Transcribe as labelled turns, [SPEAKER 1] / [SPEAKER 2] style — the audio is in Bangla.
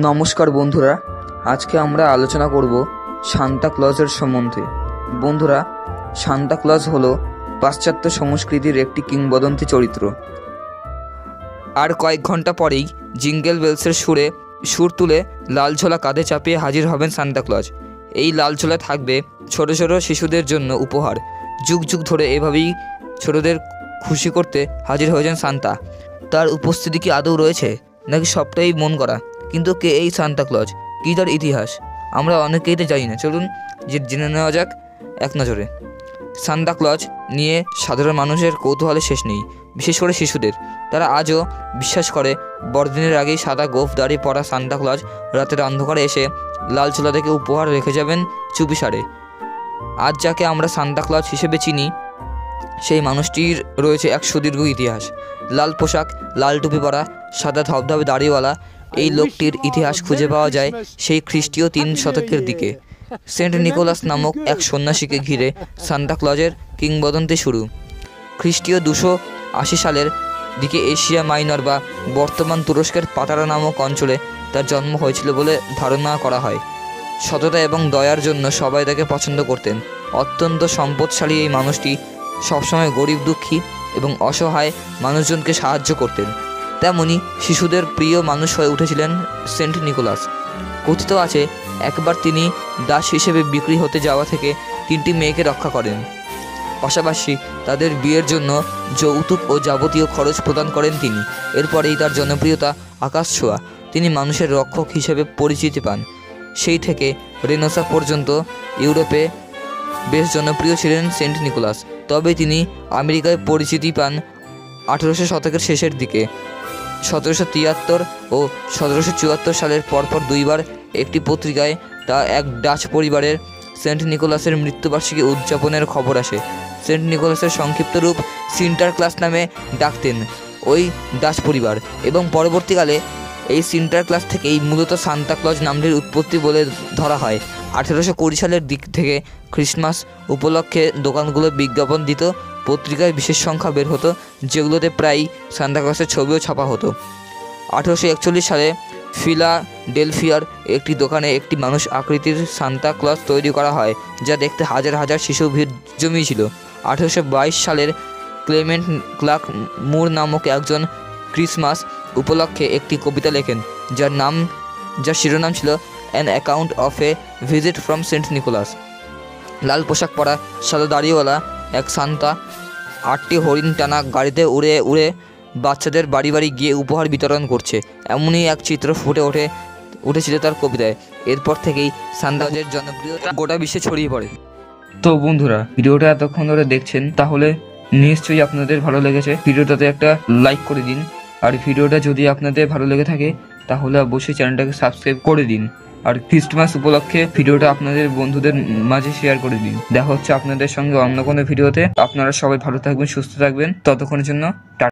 [SPEAKER 1] নমস্কার বন্ধুরা, আজকে আমরা আলোচনা করব সান্তা ক্লজের সম্বন্ধে। বন্ধুরা, সান্তা ক্লজ হলো পাশ্চাত্য সংস্কৃতির একটি কিংবদন্তি চরিত্র। আর কয়েক ঘন্টা পরেই জিঙ্গেল বেলসের সুর তুলে লাল ঝোলা কাঁধে চাপিয়ে হাজির হবেন সান্তা ক্লজ। এই লাল ঝোলা থাকবে ছোট ছোট শিশুদের জন্য উপহার। যুগ যুগ ধরে এভাবেই ছোটদের খুশি করতে হাজির হয়েছেন সান্তা। তার উপস্থিতি কি আদৌ রয়েছে, নাকি সবটাই মন করা? কিন্তু কে এই সান্তা ক্লজ, কী তার ইতিহাস? আমরা অনেকেই তো জানি না। চলুন জেনে নেওয়া যাক এক নজরে। সান্তা ক্লজ নিয়ে সাধারণ মানুষের কৌতূহলের শেষ নেই, বিশেষ করে শিশুদের। তারা আজও বিশ্বাস করে বড়দিনের আগেই সাদা গোঁফ দাড়ি পরা সান্তা ক্লজ রাতের অন্ধকারে এসে লাল ছোলা থেকে উপহার রেখে যাবেন চুপিসারে। আজ যাকে আমরা সান্তা ক্লজ হিসেবে চিনি, সেই মানুষটির রয়েছে এক সুদীর্ঘ ইতিহাস। লাল পোশাক, লাল টুপি পরা, সাদা ধবধবে দাড়িওয়ালা এই লোকটির ইতিহাস খুঁজে পাওয়া যায় সেই খ্রিস্টীয় 3 শতকের দিকে। সেন্ট নিকোলাস নামক এক সন্ন্যাসীকে ঘিরে সান্তা ক্লজের কিংবদন্তি শুরু। খ্রিস্টীয় 280 সালের দিকে এশিয়া মাইনর বা বর্তমান তুরস্কের পাতারা নামক অঞ্চলে তার জন্ম হয়েছিল বলে ধারণা করা হয়। সততা এবং দয়ার জন্য সবাই তাকে পছন্দ করতেন। অত্যন্ত সম্পদশালী এই মানুষটি সবসময় গরিব, দুঃখী এবং অসহায় মানুষজনকে সাহায্য করতেন। তেমনি শিশুদের প্রিয় মানুষ হয়ে উঠেছিলেন সেন্ট নিকোলাস। কথিত আছে একবার তিনি দাস হিসেবে বিক্রি হতে যাওয়া থেকে 3টি মেয়েকে রক্ষা করেন। পাশাপাশি তাদের বিয়ের জন্য যৌতুক ও যাবতীয় খরচ প্রদান করেন তিনি। এরপরেই তার জনপ্রিয়তা আকাশ ছোঁয়া। তিনি মানুষের রক্ষক হিসেবে পরিচিতি পান। সেই থেকে রেনেসাঁ পর্যন্ত ইউরোপে বেশ জনপ্রিয় ছিলেন সেন্ট নিকোলাস। তবে তিনি আমেরিকায় পরিচিতি পান 1800 শতকের শেষের দিকে। 1773 ও 1774 সালের পরপর 2বার একটি পত্রিকায় এক ডাচ পরিবারের সেন্ট নিকোলাসের মৃত্যুবার্ষিকী উদযাপনের খবর আসে। সেন্ট নিকোলাসের সংক্ষিপ্ত রূপ সিন্টারক্লাস নামে ডাকতেন ওই ডাচ পরিবার, এবং পরবর্তীকালে এই সিন্টারক্লাস থেকেই মূলত সান্তা ক্লজ নামটির উৎপত্তি বলে ধরা হয়। 1820 সালের দিক থেকে ক্রিসমাস উপলক্ষে দোকানগুলো বিজ্ঞাপন দিত। পত্রিকায় বিশেষ সংখ্যা বের হতো, যেগুলোতে প্রায়ই সান্তা ক্লজের ছবিও ছাপা হতো। 1841 সালে ফিলাডেলফিয়ার একটি দোকানে একটি মানুষ আকৃতির সান্তা ক্লজ তৈরি করা হয়, যা দেখতে হাজার হাজার শিশু ভিড় জমিয়েছিল। 1822 সালের ক্লেমেন্ট ক্লার্ক মুর নামক একজন ক্রিসমাস উপলক্ষে একটি কবিতা লেখেন, যার শিরোনাম ছিল an account of a visit from Saint Nicholas. লাল পোশাক পরা, সাদা দাড়িওয়ালা এক সান্তা 8টি হরিণ টানা গাড়িতে উড়ে উড়ে বাচ্চাদের বাড়ি বাড়ি গিয়ে উপহার বিতরণ করছে, এমনই এক চিত্র ফুটে উঠেছিল তার কবিতায়। এরপর থেকেই সান্তা ক্লজের জনপ্রিয়তা গোটা বিশ্বে ছড়িয়ে পড়ে। তো বন্ধুরা, ভিডিওটা এতক্ষণ ধরে দেখছেন, তাহলে নিশ্চয়ই আপনাদের ভালো লেগেছে। ভিডিওটাতে একটা লাইক করে দিন। আর ভিডিওটা যদি আপনাদের ভালো লেগে থাকে তাহলে অবশ্যই চ্যানেলটাকে সাবস্ক্রাইব করে দিন। আর ক্রিসমাস উপলক্ষে ভিডিওটা আপনাদের বন্ধুদের মাঝে শেয়ার করে দিন। দেখা হচ্ছে আপনাদের সঙ্গে অন্য কোনো ভিডিওতে। আপনারা সবাই ভালো থাকবেন, সুস্থ থাকবেন। ততক্ষণের জন্য